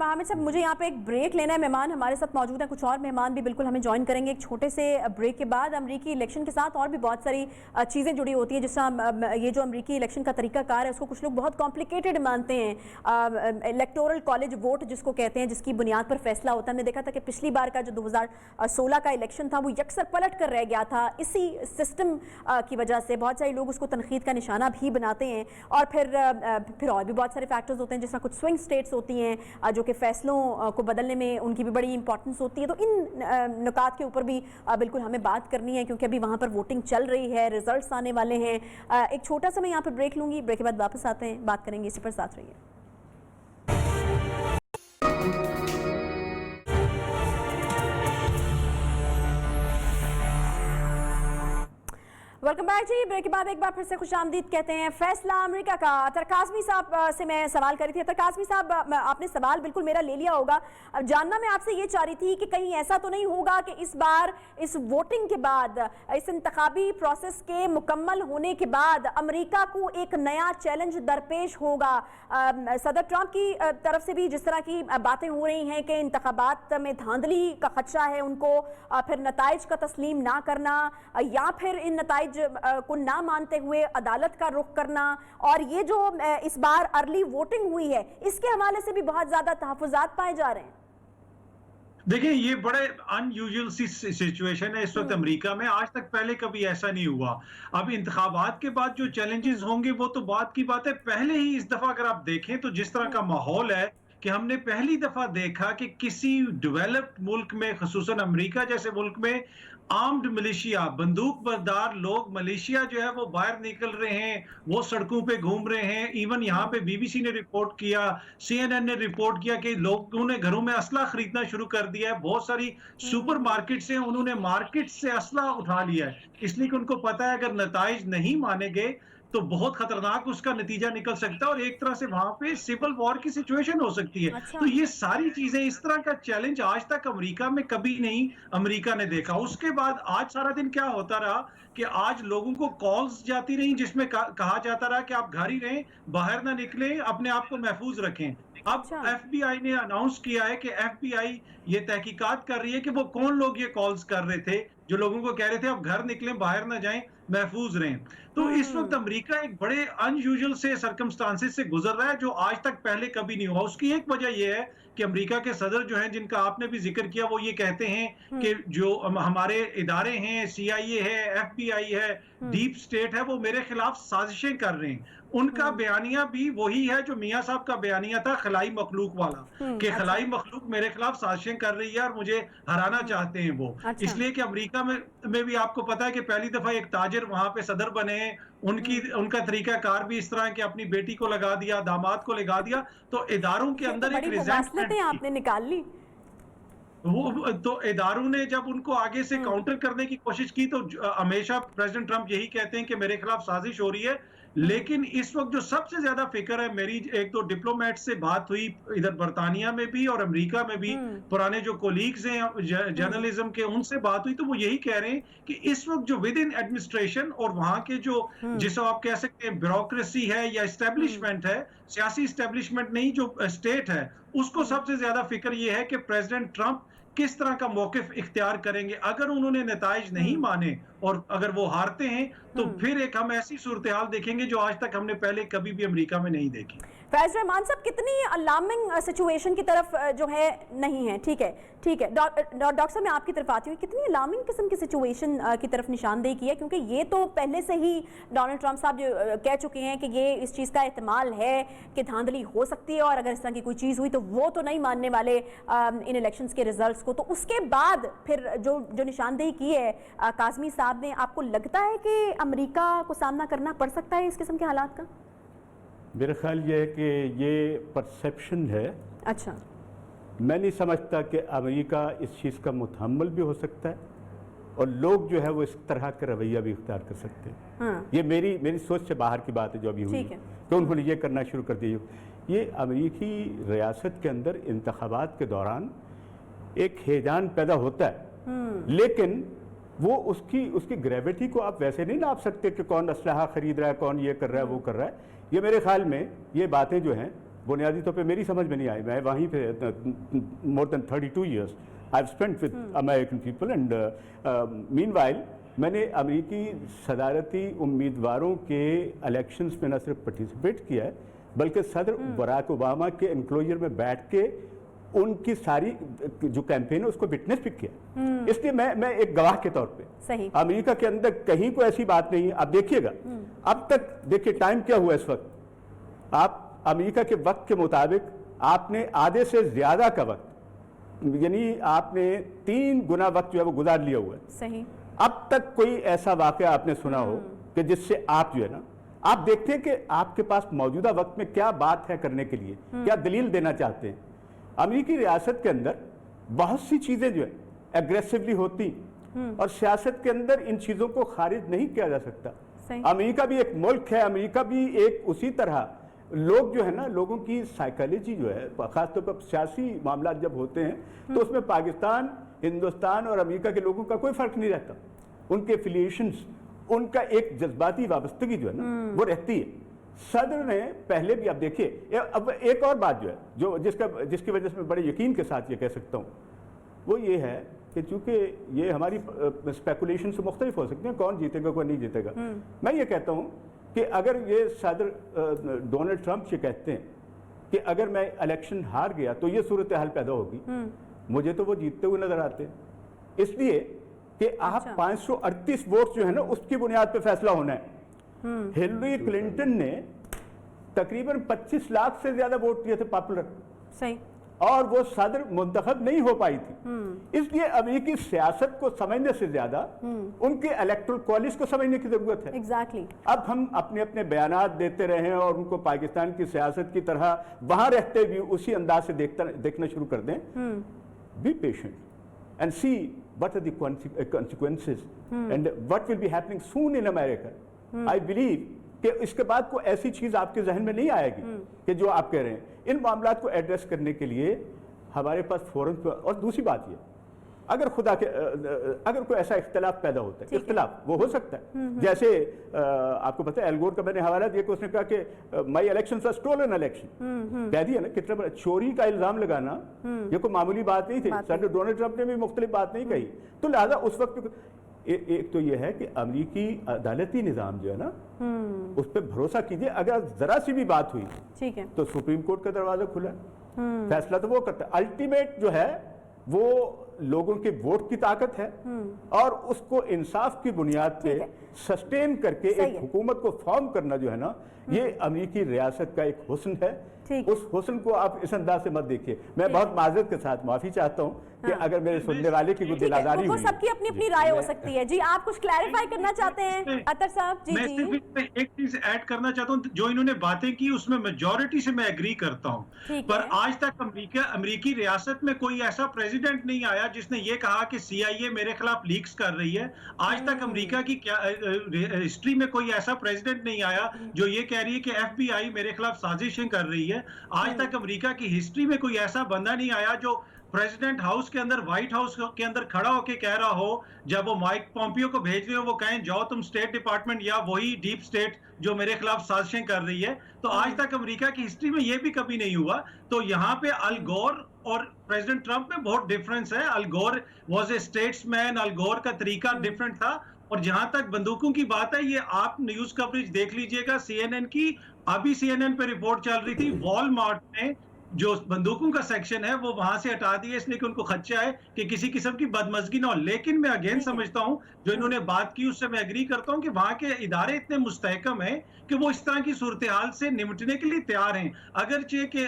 हामिद साहब, मुझे यहाँ पे एक ब्रेक लेना है। मेहमान हमारे साथ मौजूद हैं, कुछ और मेहमान भी बिल्कुल हमें ज्वाइन करेंगे एक छोटे से ब्रेक के बाद। अमेरिकी इलेक्शन के साथ और भी बहुत सारी चीज़ें जुड़ी होती हैं, जिससे ये जो अमेरिकी इलेक्शन का तरीकाकार है उसको कुछ लोग बहुत कॉम्प्लिकेटेड मानते हैं। इलेक्टोरल कॉलेज वोट जिसको कहते हैं, जिसकी बुनियाद पर फैसला होता है। हमने देखा था कि पिछली बार का जो 2016 का इलेक्शन था वो यकसर पलट कर रह गया था इसी सिस्टम की वजह से। बहुत सारे लोग उसको तनखीद का निशाना भी बनाते हैं। और फिर और भी बहुत सारे फैक्टर्स होते हैं, जिसमें कुछ स्विंग स्टेट्स होती हैं जो कि फैसलों को बदलने में उनकी भी बड़ी इंपॉर्टेंस होती है। तो इन नुकात के ऊपर भी बिल्कुल हमें बात करनी है, क्योंकि अभी वहाँ पर वोटिंग चल रही है, रिजल्ट्स आने वाले हैं। एक छोटा सा मैं यहाँ पर ब्रेक लूँगी, ब्रेक के बाद वापस आते हैं, बात करेंगे इसी पर। साथ रहिए। वेलकम बैक जी। ब्रेक के बाद एक बार फिर से खुशामदीद कहते हैं। फैसला अमेरिका का। अतर काज़मी साहब से मैं सवाल करी थी। अतर काज़मी साहब, आपने सवाल बिल्कुल मेरा ले लिया होगा। अब जानना मैं आपसे ये चाह रही थी कि कहीं ऐसा तो नहीं होगा कि इस बार इस वोटिंग के बाद, इस इंतखाबी प्रोसेस के मुकम्मल होने के बाद अमेरिका को एक नया चैलेंज दरपेश होगा। सदर ट्रंप की तरफ से भी जिस तरह की बातें हो रही हैं कि इंतखाबात में धांधली का खदशा है उनको, फिर नताइज का तस्लीम ना करना या फिर इन नताइज को ना मानते हुए अदालत का रुख करना, और ये जो इस बार अर्ली वोटिंग हुई है इसके हवाले से भी बहुत ज्यादा तहफ़्फ़ुज़ात पाए जा रहे हैं। देखिए, ये बड़े अनयूजुअल सी सिचुएशन है इस वक्त अमेरिका में। आज तक पहले कभी ऐसा नहीं हुआ। अब इंतखाबात के बाद जो चैलेंजेस होंगे वो तो बात की बात है। पहले ही इस दफा अगर आप देखें तो जिस तरह का माहौल है कि हमने पहली दफा देखा कि किसी डेवलप्ड मुल्क में, खसूसन अमेरिका जैसे मुल्क में, आर्म्ड मिलिशिया, बंदूक बरदार लोग, मिलिशिया जो है वो बाहर निकल रहे हैं, वो सड़कों पे घूम रहे हैं। इवन यहाँ पे बीबीसी ने रिपोर्ट किया, CNN ने रिपोर्ट किया कि लोगों ने घरों में असला खरीदना शुरू कर दिया है। बहुत सारी सुपर मार्केट्स हैं, उन्होंने मार्केट से असला उठा लिया है, इसलिए कि उनको पता है अगर नताइज नहीं माने गए तो बहुत खतरनाक उसका नतीजा निकल सकता है और एक तरह से वहां पे सिविल वॉर की सिचुएशन हो सकती है। अच्छा। तो ये सारी चीजें, इस तरह का चैलेंज आज तक अमेरिका में कभी नहीं अमेरिका ने देखा। उसके बाद आज सारा दिन क्या होता रहा कि आज लोगों को कॉल्स जाती रही जिसमें कहा जाता रहा कि आप घर ही रहें, बाहर ना निकलें, अपने आप को महफूज रखें। अब अच्छा। FBI ने अनाउंस किया है कि FBI ये तहकीकात कर रही है कि वो कौन लोग ये कॉल्स कर रहे थे जो लोगों को कह रहे थे आप घर निकलें, बाहर ना जाएं, महफूज रहें। तो इस वक्त अमेरिका एक बड़े अनयूजुअल से सर्कमस्टांसेस से गुजर रहा है जो आज तक पहले कभी नहीं हुआ। उसकी एक वजह यह है कि अमेरिका के सदर जो हैं, जिनका आपने भी जिक्र किया, वो ये कहते हैं कि जो हमारे इदारे हैं, CIA है, FBI है, डीप स्टेट है, वो मेरे खिलाफ साजिशें कर रहे हैं। उनका बयानिया भी वही है जो मियां साहब का बयानिया था खलाई मखलूक वाला, कि खलाई मखलूक मेरे खिलाफ साजिशें कर रही है और मुझे हराना चाहते हैं वो। अच्छा। इसलिए कि अमेरिका में भी आपको पता है कि पहली दफा एक ताजिर वहां पे सदर बने हैं, उनका तरीका कार भी इस तरह कि अपनी बेटी को लगा दिया, दामाद को लगा दिया। तो इदारों के अंदर एक रिज़ल्ट आपने निकाल ली। वो तो इदारों ने जब उनको आगे से काउंटर करने की कोशिश की तो हमेशा प्रेसिडेंट ट्रंप यही कहते हैं कि मेरे खिलाफ साजिश हो रही है। लेकिन इस वक्त जो सबसे ज्यादा फिक्र है, मेरी एक तो डिप्लोमेट से बात हुई इधर बर्तानिया में भी और अमेरिका में भी, पुराने जो कोलीग्स हैं जर्नलिज्म के, उनसे बात हुई तो वो यही कह रहे हैं कि इस वक्त जो विद इन एडमिनिस्ट्रेशन और वहां के जो जिसे आप कह सकते हैं ब्यूरोक्रेसी है या एस्टेब्लिशमेंट है, सियासी एस्टेब्लिशमेंट नहीं, जो स्टेट है, उसको सबसे ज्यादा फिक्र ये है कि प्रेसिडेंट ट्रंप किस तरह का मौकिफ इख्तियार करेंगे। अगर उन्होंने नताइज नहीं माने और अगर वो हारते हैं तो फिर एक हम ऐसी सूरत हाल देखेंगे जो आज तक हमने पहले कभी भी अमेरिका में नहीं देखी। फैज रहमान साहब, कितनी अलार्मिंग सिचुएशन की तरफ जो है नहीं है, ठीक है डॉक्टर साहब मैं आपकी तरफ आती हूँ, कितनी अलार्मिंग किस्म की सिचुएशन की तरफ निशानदेही की है, क्योंकि ये तो पहले से ही डोनाल्ड ट्रंप साहब जो कह चुके हैं कि ये इस चीज़ का एहतमाल है कि धांधली हो सकती है और अगर इस तरह की कोई चीज़ हुई तो वो तो नहीं मानने वाले इन इलेक्शंस के रिजल्ट्स को। तो उसके बाद फिर जो निशानदेही की है काज़मी साहब ने, आपको लगता है कि अमेरिका को सामना करना पड़ सकता है इस किस्म के हालात का? मेरा ख्याल ये है कि ये परसेप्शन है। अच्छा। मैं नहीं समझता कि अमेरिका इस चीज़ का मुतहम्मिल भी हो सकता है और लोग जो है वो इस तरह का रवैया भी इख्तियार कर सकते हैं। हाँ। ये मेरी सोच से बाहर की बात है जो अभी हुई है। तो उन्होंने ये करना शुरू कर दिया। ये अमेरिकी रियासत के अंदर इंतखाबात के दौरान एक हैजान पैदा होता है, लेकिन वो उसकी ग्रेविटी को आप वैसे नहीं नाप सकते कि कौन असलहा खरीद रहा है, कौन ये कर रहा है, वो कर रहा है। ये मेरे ख्याल में ये बातें जो हैं बुनियादी तौर पे मेरी समझ में नहीं आई। मैं वहीं पे more than 32 years I have spent with American people and meanwhile मैंने अमेरिकी सदारती उम्मीदवारों के इलेक्शंस में न सिर्फ पार्टिसिपेट किया है बल्कि सदर बराक ओबामा के एनक्लोजर में बैठ के उनकी सारी जो कैंपेन है उसको विटनेस भी किया। इसलिए मैं एक गवाह के तौर पे सही। अमेरिका के अंदर कहीं कोई ऐसी बात नहीं है। आप देखिएगा अब तक, देखिए टाइम क्या हुआ इस वक्त, आप अमेरिका के वक्त के मुताबिक आपने आधे से ज्यादा का वक्त, यानी आपने 3 गुना वक्त जो है वो गुजार लिया हुआ है। सही। अब तक कोई ऐसा वाकया आपने सुना हो कि जिससे आप जो है ना, आप देखते हैं कि आपके पास मौजूदा वक्त में क्या बात है करने के लिए, क्या दलील देना चाहते हैं। अमेरिकी रियासत के अंदर बहुत सी चीजें जो है एग्रेसिवली होती, और सियासत के अंदर इन चीज़ों को खारिज नहीं किया जा सकता। सही। अमेरिका भी एक मुल्क है, अमेरिका भी एक उसी तरह लोग जो है ना, लोगों की साइकोलॉजी जो है, खासतौर पर सियासी मामला जब होते हैं तो उसमें पाकिस्तान, हिंदुस्तान और अमेरिका के लोगों का कोई फर्क नहीं रहता। उनके एफिलिएशंस, उनका एक जज्बाती वाबस्तगी जो है ना वो रहती है। सदर ने पहले भी, आप देखिए, अब एक और बात जो है, जो जिसकी वजह से मैं बड़े यकीन के साथ ये कह सकता हूँ, वो ये है कि चूंकि ये हमारी स्पेकुलेशन से मुख्तलिफ हो सकते हैं, कौन जीतेगा कौन नहीं जीतेगा। मैं ये कहता हूँ कि अगर ये सदर डोनाल्ड ट्रंप ये कहते हैं कि अगर मैं इलेक्शन हार गया तो ये सूरत हाल पैदा होगी, मुझे तो वो जीतते हुए नजर आते हैं। इसलिए कि आप 538 वोट जो है ना उसकी बुनियाद पे फैसला होना है। हिलरी क्लिंटन ने तकरीबन 25 लाख से ज्यादा वोट दिए थे पॉपुलर, सही, और वो सदर मुंतखब नहीं हो पाई थी। इसलिए अमेरिकी सियासत को समझने से ज्यादा उनके इलेक्टोरल कॉलेज को समझने की जरूरत है। एग्जैक्टली। अब हम अपने अपने बयानात देते रहे और उनको पाकिस्तान की सियासत की तरह वहां रहते भी उसी अंदाज से देखना शुरू कर दें। Be patient and see what are the consequences and what will be happening soon in America. I believe कि इसके बाद कोई ऐसी चीज आपके जहन में नहीं आएगी कि जो आप कह रहे हैं। इन मामलात को एड्रेस करने के लिए हमारे पास फोरम, और दूसरी बात ये, अगर अगर कोई ऐसा इख्तलाफ पैदा होता है, इख्तलाफ वो हो सकता है, जैसे आपको पता है एल गोर का मैंने हवाला दिया कि उसने कहा कि माई इलेक्शन वाज स्टोलन इलेक्शन, कह दिया ना, कितना बड़ा चोरी का इल्जाम लगाना ये कोई मामूली बात नहीं थी। सर डोनाल्ड ट्रंप ने भी मुख्तलिफ बात नहीं कही, तो लिहाजा उस वक्त एक तो ये है कि अमेरिकी अदालती निज़ाम जो है ना उस पर भरोसा कीजिए। अगर जरा सी भी बात हुई ठीक है तो सुप्रीम कोर्ट का दरवाजा खुला है, फैसला तो वो करता है। अल्टीमेट जो है वो लोगों के वोट की ताकत है और उसको इंसाफ की बुनियाद पे सस्टेन करके एक हुकूमत को फॉर्म करना जो है ना, ये अमेरिकी रियासत का एक हुस्न है। उस हुस्न को आप इस अंदाज से मत देखिए। मैं बहुत माजरत के साथ माफी चाहता हूँ कि अगर मेरे सुनने वाले की कोई दिलादारी हुई। सबकी अपनी अपनी राय हो सकती है। जी, आप कुछ क्लैरिफाई करना चाहते हैं अतर साहब? जी मैं सिर्फ एक चीज ऐड करना चाहता हूँ, जो इन्होंने बातें की उसमें मेजॉरिटी से मैं एग्री करता हूँ, पर आज तक अमेरिकी रियासत में कोई ऐसा प्रेसिडेंट नहीं आया जिसने ये कहा कि CIA मेरे खिलाफ लीक्स कर रही है। आज तक अमेरिका की हिस्ट्री में कोई ऐसा प्रेसिडेंट नहीं आया जो ये कह रही है कि FBI मेरे खिलाफ साजिशें कर रही है। आज तक अमेरिका की हिस्ट्री में कोई ऐसा बंदा नहीं आया जो प्रेसिडेंट हाउस के अंदर, व्हाइट हाउस के अंदर खड़ा होकर कह रहा हो, जब वो माइक पॉम्पियो को भेज रहे हो वो कहें जाओ तुम स्टेट डिपार्टमेंट या वही डीप स्टेट जो मेरे खिलाफ साजिशें कर रही है। तो आज तक अमेरिका की हिस्ट्री में ये भी कभी नहीं हुआ। तो यहाँ पे अल गोर और प्रेसिडेंट ट्रंप में बहुत डिफरेंस है। अल गोर वाज ए स्टेट्समैन, अल गोर का तरीका डिफरेंट था। और जहां तक बंदूकों की बात है, ये आप न्यूज कवरेज देख लीजिएगा CNN की, अभी CNN पे रिपोर्ट चल रही थी, वॉलमार्ट ने जो बंदूकों का सेक्शन है वो वहां से हटा दिया, इसलिए कि उनको खदशा है कि किसी किस्म की बदमजगी ना हो। लेकिन मैं अगेन समझता हूं, जो इन्होंने बात की उससे मैं एग्री करता हूं कि वहां के इदारे इतने मुस्तहकम हैं कि वो इस तरह की सूरत हाल से निपटने के लिए तैयार हैं। अगरचे कि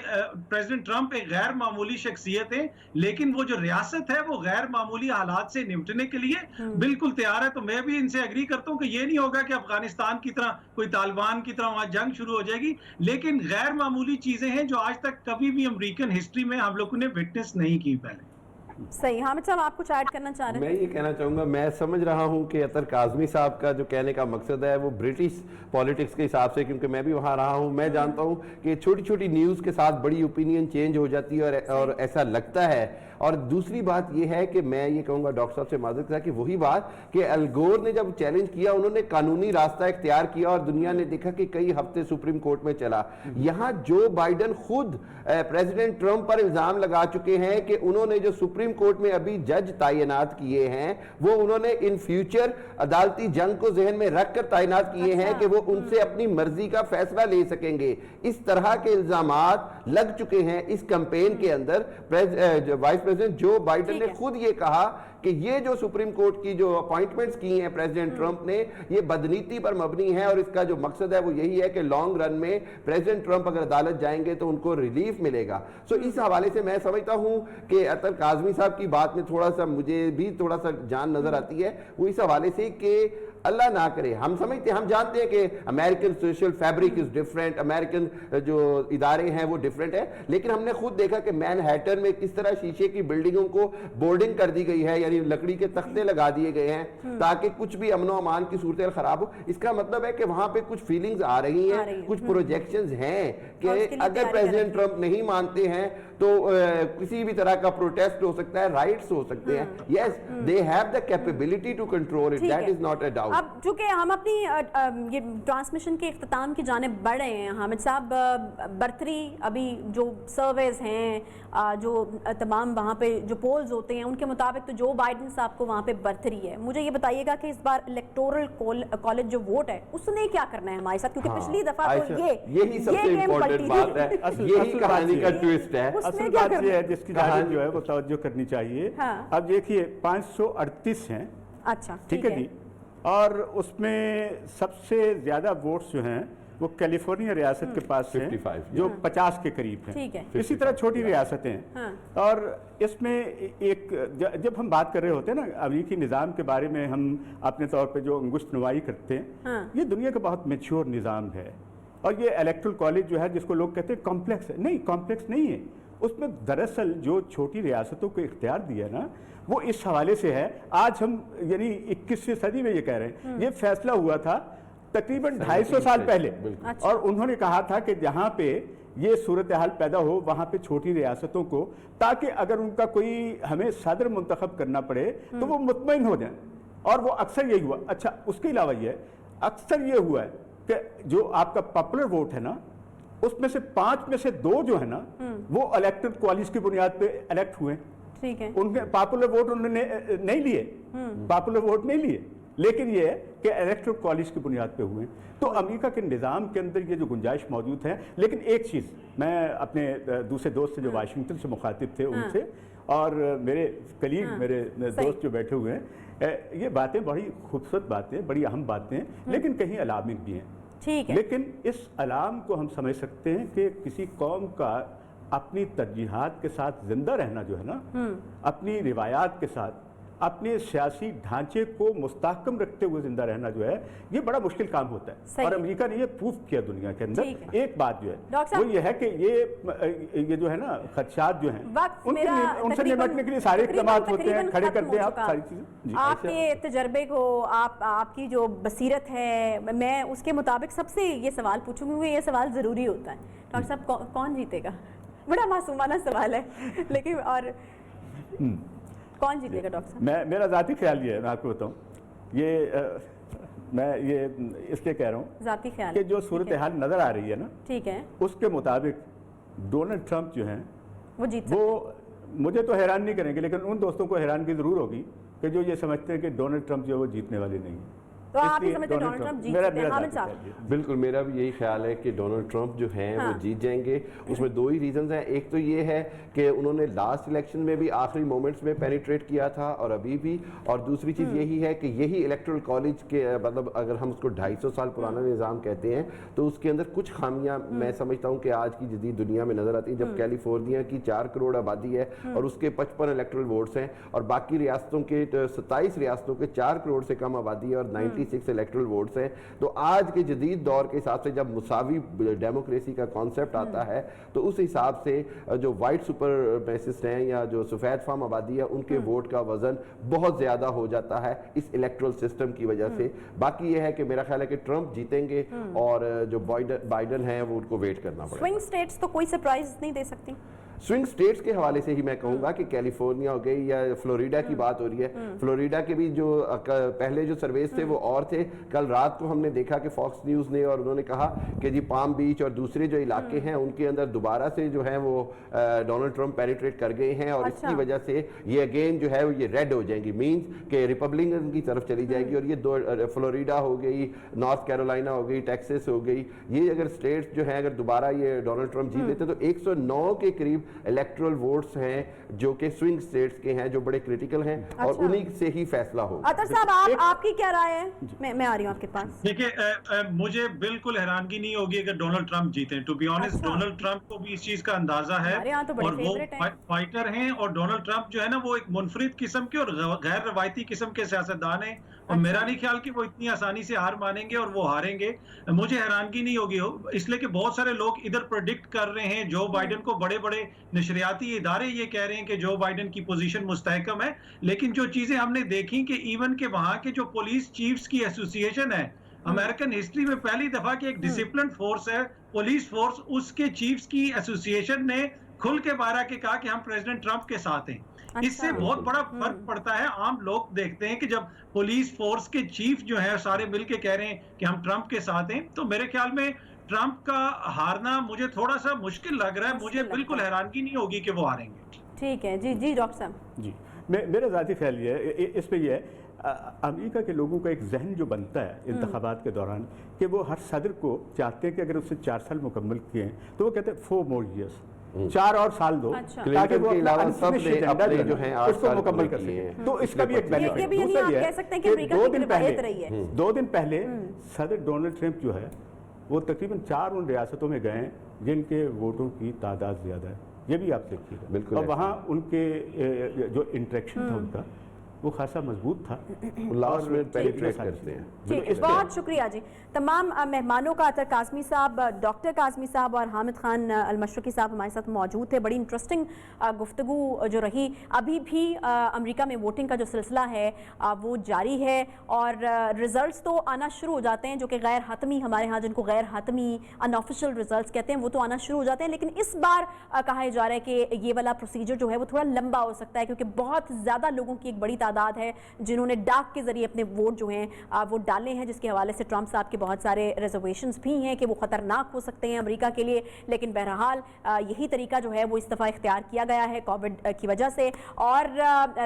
प्रेसिडेंट ट्रंप एक गैर मामूली शख्सियत है, लेकिन वो जो रियासत है वो गैर मामूली हालात से निपटने के लिए बिल्कुल तैयार है। तो मैं भी इनसे एग्री करता हूं कि ये नहीं होगा कि अफगानिस्तान की तरह कोई तालिबान की तरह वहां जंग शुरू हो जाएगी, लेकिन गैर मामूली चीजें हैं जो आज तक कभी भी अमेरिकन हिस्ट्री में हम लोगों ने विटनेस नहीं की पहले। सही। हामिद साहब, आप कुछ ऐड करना चाह रहे हैं? मैं ये कहना चाहूँगा, मैं समझ रहा हूँ कि अतर काज़मी साहब का जो कहने का मकसद है वो ब्रिटिश पॉलिटिक्स के हिसाब से, क्योंकि मैं भी वहाँ रहा हूँ, मैं जानता हूँ कि छोटी छोटी न्यूज़ के साथ बड़ी ओपिनियन चेंज हो जाती है और ऐसा लगता है। और दूसरी बात ये है कि मैं ये कहूँगा डॉक्टर साहब से माजरत है कि वही बात कि अल गोर ने जब चैलेंज किया उन्होंने कानूनी रास्ता इख्तियार किया और दुनिया ने देखा कि कई हफ्ते सुप्रीम कोर्ट में चला। यहाँ जो बाइडन खुद प्रेसिडेंट ट्रंप पर इल्ज़ाम लगा चुके हैं कि उन्होंने जो सुप्रीम कोर्ट में अभी जज तैनात किए हैं वो उन्होंने इन फ्यूचर अदालती जंग को जहन में रख कर तैनात किए हैं कि वो उनसे अपनी मर्जी का फैसला ले सकेंगे। इस तरह के इल्जामात लग चुके हैं इस कैंपेन के अंदर। वाइस प्रेसिडेंट जो बाइडन ने खुद ये कहा कि ये जो सुप्रीम कोर्ट की जो अपॉइंटमेंट्स की हैं प्रेसिडेंट ट्रंप ने, ये बदनीति पर मबनी है और इसका जो मकसद है वो यही है कि लॉन्ग रन में प्रेसिडेंट ट्रंप अगर अदालत जाएंगे तो उनको रिलीफ मिलेगा। सो इस हवाले से मैं समझता हूं कि अतर काज़मी साहब की बात में थोड़ा सा मुझे भी थोड़ा सा जान नजर आती है, वो इस हवाले से कि अल्लाह ना करे, हम समझते हैं, हम जानते हैं कि American social fabric is different, American जो इदारे हैं वो डिफरेंट है, लेकिन हमने खुद देखा कि मैनहट्टन में किस तरह शीशे की बिल्डिंगों को बोर्डिंग कर दी गई है या यानी लकड़ी के तख्ते लगा दिए गए हैं ताकि कुछ भी अमन व अमान की सूरत खराब हो। इसका मतलब है कि वहां पे कुछ फीलिंग्स आ रही हैं, कुछ प्रोजेक्शंस हैं कि अगर प्रेसिडेंट ट्रंप नहीं मानते हैं तो किसी भी तरह का प्रोटेस्ट हो सकता है, राइट्स हो सकते हैं। Yes, they have the capability to control it, that is not a doubt. अब चूंकि हम अपनी ये ट्रांसमिशन के इख्तिताम की जानिब बढ़ रहे हैं, हामिद साहब, बर्थरी अभी जो सर्वेज हैं, जो तमाम वहाँ पे जो पोल्स होते हैं उनके मुताबिक तो जो बाइडेन साहब को वहाँ पे बर्थरी है। मुझे ये बताइएगा कि इस बार इलेक्टोरल कॉलेज जो वोट है उसने क्या करना है हमारे साथ, क्योंकि पिछली दफा तो यही सबसे इम्पोर्टेंट बात है, यही कहानी का ट्विस्ट है। असल बात ये है जिसकी जानिब जो है वो तवज्जो करनी चाहिए। अब देखिए 538 हैं, अच्छा ठीक है जी, और उसमें सबसे ज्यादा वोट्स जो हैं वो कैलिफोर्निया रियासत के पास हैं 55, जो 50 के करीब हैं। ठीक है। इसी तरह छोटी रियासतें हैं। और इसमें एक जब हम बात कर रहे होते हैं ना अमरीकी निज़ाम के बारे में, हम अपने तौर पे जो अंगुश्त नुमाई करते हैं, ये दुनिया का बहुत मैच्योर निज़ाम है। और ये इलेक्टोरल कॉलेज जो है जिसको लोग कहते हैं कॉम्प्लेक्स है, नहीं कॉम्प्लेक्स नहीं है। उसमें दरअसल जो छोटी रियासतों को इख्तियार दिया ना वो इस हवाले से है, आज हम यानी 21वीं सदी में ये कह रहे हैं, ये फैसला हुआ था तकरीबन 250 साल पहले। और उन्होंने कहा था कि जहाँ पे ये सूरत हाल पैदा हो वहाँ पे छोटी रियासतों को, ताकि अगर उनका कोई हमें सदर मुंतखब करना पड़े तो वो मुतमईन हो जाए। और वो अक्सर यही हुआ। अच्छा, उसके अलावा ये अक्सर ये हुआ है कि जो आपका पॉपुलर वोट है ना उसमें से 5 में से 2 जो है ना वो इलेक्टेड कॉलेज की बुनियाद पे इलेक्ट हुए। ठीक है। उनके पॉपुलर वोट उन्होंने नहीं लिए, पॉपुलर वोट नहीं लिए, लेकिन ये है कि इलेक्टोरल कॉलेज की बुनियाद पे हुए। तो अमेरिका के निज़ाम के अंदर ये जो गुंजाइश मौजूद है। लेकिन एक चीज़ मैं अपने दूसरे दोस्त से जो वाशिंगटन से मुखातिब थे उनसे और मेरे कलीग मेरे दोस्त जो बैठे हुए हैं, ये बातें बड़ी खूबसूरत बातें, बड़ी अहम बातें, लेकिन कहीं अलार्मिंग भी हैं। ठीक है। लेकिन इस अलार्म को हम समझ सकते हैं कि किसी कौम का अपनी तरजीहात के साथ जिंदा रहना जो है ना, अपनी रिवायात के साथ अपने सियासी ढांचे को मुस्तहकम रखते हुए जिंदा रहना जो है ये बड़ा मुश्किल काम होता है। और अमेरिका ने ये प्रूफ किया दुनिया के अंदर। एक बात जो है वो ये है कि ये जो है ना खदशात जो हैं उनसे निपटने के लिए सारे इक़दाम होते हैं, खड़े करते हैं आप सारी चीजें। आपके तजर्बे को, आपकी जो बसीरत है, मैं उसके मुताबिक सबसे ये सवाल पूछूंगी, क्योंकि ये सवाल जरूरी होता है। डॉक्टर साहब, कौन जीतेगा? बड़ा मासूमाना सवाल है, लेकिन और कौन जीतेगा डॉक्टर साहब? मेरा ज़ाती ख्याल ये है, मैं आपको बताऊं, मैं ये इसलिए कह रहा हूँ ज़ाती ख्याल कि जो सूरत हाल नज़र आ रही है ना, ठीक है, उसके मुताबिक डोनाल्ड ट्रंप जो हैं वो जीत वो मुझे तो हैरान नहीं करेंगे, लेकिन उन दोस्तों को हैरानगी ज़रूर होगी कि जो ये समझते हैं कि डोनाल्ड ट्रंप जो है वो जीतने वाले नहीं हैं। तो आप ही समझते हैं डोनाल्ड ट्रंप जीत सकते हैं? हामिद साहब? बिल्कुल, मेरा भी यही ख्याल है कि डोनाल्ड ट्रंप जो हैं वो जीत जाएंगे। उसमें 2 ही रीजंस हैं। एक तो ये है कि उन्होंने लास्ट इलेक्शन में भी आखिरी मोमेंट्स में पेनिट्रेट किया था और अभी भी, और दूसरी चीज़ यही है कि यही इलेक्टोरल कॉलेज के मतलब अगर हम उसको 250 साल पुराना निज़ाम कहते हैं तो उसके अंदर कुछ खामियां मैं समझता हूँ कि आज की जदीद दुनिया में नज़र आती है। जब कैलिफोर्निया की 4 करोड़ आबादी है और उसके 55 इलेक्टोरल वोट्स हैं और बाकी रियासतों के 27 रियासतों के 4 करोड़ से कम आबादी है और 96 इलेक्टोरल वोट्स हैं, तो आज के जदीद दौर के हिसाब से जब मुसावी डेमोक्रेसी का कॉन्सेप्ट आता है तो उस हिसाब से जो वाइट सुपरमैसिस्ट हैं या जो सफ़ेद फार्म आबादी है उनके वोट का वजन बहुत ज़्यादा हो जाता है इस इलेक्टोरल सिस्टम की वजह से। बाकी ये है कि मेरा ख्याल है कि ट्रंप जीतेंगे और जो बाइडन है वो उनको वेट करना पड़ेगा। स्विंग स्टेट्स तो कोई सरप्राइज नहीं दे सकती? स्विंग स्टेट्स के हवाले से ही मैं कहूँगा कि कैलिफोर्निया हो गई या फ्लोरिडा की बात हो रही है। फ्लोरिडा के भी जो पहले जो सर्वेस थे वो और थे। कल रात को हमने देखा कि फॉक्स न्यूज़ ने और उन्होंने कहा कि जी पाम बीच और दूसरे जो इलाके हैं उनके अंदर दोबारा से जो है वो डोनाल्ड ट्रंप पेनिट्रेट कर गए हैं और इसकी वजह से ये अगेन जो है ये रेड हो जाएंगी, मीन्स कि रिपब्लिकन की तरफ चली जाएगी। और ये 2 फ्लोरिडा हो गई, नॉर्थ कैरोलिना हो गई, टेक्सास हो गई, ये अगर स्टेट्स जो है अगर दोबारा ये डोनाल्ड ट्रंप जीत लेते हैं तो 109 के करीब इलेक्टोरल वोट्स हैं जो कि स्विंग स्टेट्स के हैं, जो बड़े क्रिटिकल हैं। और उन्हीं से ही फैसला होगा। अतर साहब, आपकी क्या राय है? मैं आ रही हूँ आपके पास। देखिए, मुझे बिल्कुल हैरानगी नहीं होगी अगर डोनाल्ड ट्रंप जीते। To be honest, Donald Trump को भी इस चीज का अंदाजा है और वो फाइटर हैं। और डोनाल्ड ट्रंप जो है ना वो एक मुनफरिद किस्म के और गैर रवायती किस्म के सियासतदान हैं और मेरा नहीं ख्याल कि वो इतनी आसानी से हार मानेंगे और वो हारेंगे। मुझे हैरानगी नहीं होगी, इसलिए कि बहुत सारे लोग इधर प्रेडिक्ट कर रहे हैं जो बाइडेन को बड़े बड़े नशरियाती इदारे ये कह रहे हैं कि जो बाइडन की पोजीशन मुस्तहकम है, लेकिन जो चीजें हमने देखी कि इवन के वहां के जो पुलिस चीफ्स की एसोसिएशन है, अमेरिकन हिस्ट्री में पहली दफा कि एक डिसिप्लिन फोर्स है, पुलिस फोर्स, उसके चीफ्स की एसोसिएशन ने खुल के बाहर आके कहा कि हम प्रेसिडेंट ट्रंप के साथ हैं। इससे बहुत बड़ा फर्क पड़ता है। आम लोग देखते हैं कि जब पुलिस फोर्स के चीफ जो है सारे मिलके कह रहे हैं कि हम ट्रंप के साथ हैं, तो मेरे ख्याल में ट्रंप का हारना मुझे थोड़ा सा मुश्किल लग रहा है। मुझे बिल्कुल हैरानगी नहीं होगी कि वो हारेंगे। ठीक है जी जी डॉक्टर साहब जी, मेरा ज़ाती ख्याल ये है, इस पे ये है, अमेरिका के लोगों का एक जहन जो बनता है इंतखाबात के दौरान कि वो हर सदर को चाहते हैं कि अगर उससे 4 साल मुकम्मल किए हैं तो वो कहते हैं 4 more years, 4 और साल दो, अच्छा। ताकि वो के अपना अलावा सब unfinished ने agenda अपने जो जो है हैं 8 उसको साल मुकम्मल पूरे कर किए सकें। हैं। तो इसका भी एक ये बेनिफिट भी यानी आप कह सकते हैं कि अमेरिका की रिवायत रही है। 2 दिन पहले सदर डोनाल्ड ट्रंप जो है वो तकरीबन 4 उन रियासतों में गए जिनके वोटों की तादाद ज़्यादा है, ये भी आप देखिएगा। बिल्कुल और वहाँ उनके जो इंटरेक्शन था उनका वो खासा मजबूत था। लास्ट में पेनिट्रेट सारी करते हैं। ठीक है, बहुत शुक्रिया जी तमाम मेहमानों का। अतर काज़मी साहब, डॉक्टर काज़मी साहब और हामिद खान अलमशरकी साहब हमारे साथ मौजूद थे। बड़ी इंटरेस्टिंग गुफ्तगू जो रही। अभी भी अमेरिका में वोटिंग का जो सिलसिला है वो जारी है और रिजल्ट्स तो आना शुरू हो जाते हैं, जो कि गैर हतमी, हमारे यहाँ जिनको गैर हतमी अनऑफिशियल रिजल्ट्स कहते हैं, वो तो आना शुरू हो जाते हैं। लेकिन इस बार कहा जा रहा है कि ये वाला प्रोसीजर जो है वो थोड़ा लंबा हो सकता है, क्योंकि बहुत ज़्यादा लोगों की एक बड़ी तादाद है जिन्होंने डाक के जरिए अपने वोट जो हैं वो डाले हैं, जिसके हवाले से ट्रंप साहब के बहुत सारे रिजर्वेशंस भी हैं कि वो ख़तरनाक हो सकते हैं अमेरिका के लिए। लेकिन बहरहाल यही तरीका जो है वो इस दफ़ा इख्तियार किया गया है कोविड की वजह से। और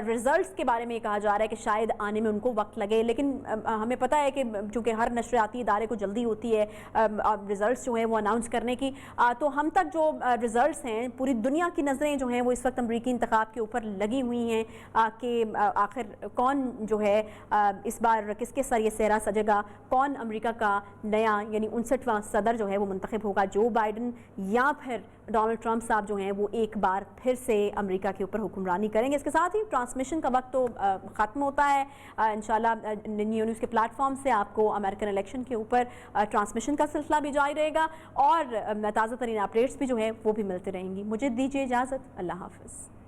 रिजल्ट्स के बारे में कहा जा रहा है कि शायद आने में उनको वक्त लगे, लेकिन हमें पता है कि चूँकि हर नशरियाती इदारे को जल्दी होती है रिजल्ट्स जो हैं वो अनाउंस करने की, तो हम तक जो रिजल्ट्स हैं, पूरी दुनिया की नज़रें जो हैं वो इस वक्त अमरीकी इंतखाब के ऊपर लगी हुई हैं कि आखिर कौन जो है इस बार किसके सर ये सेहरा सजेगा, कौन अमेरिका का नया यानी 59वां सदर जो है वो मुंतखब होगा, जो बाइडन या फिर डोनाल्ड ट्रंप साहब जो हैं वो एक बार फिर से अमेरिका के ऊपर हुक्मरानी करेंगे। इसके साथ ही ट्रांसमिशन का वक्त तो ख़त्म होता है। इंशाल्लाह न्यू न्यूज़ के प्लेटफॉर्म से आपको अमेरिकन इलेक्शन के ऊपर ट्रांसमिशन का सिलसिला भी जारी रहेगा और ताज़ा तरीन अपडेट्स भी जो है वो भी मिलते रहेंगी। मुझे दीजिए इजाज़त, अल्लाह हाफ़िज़।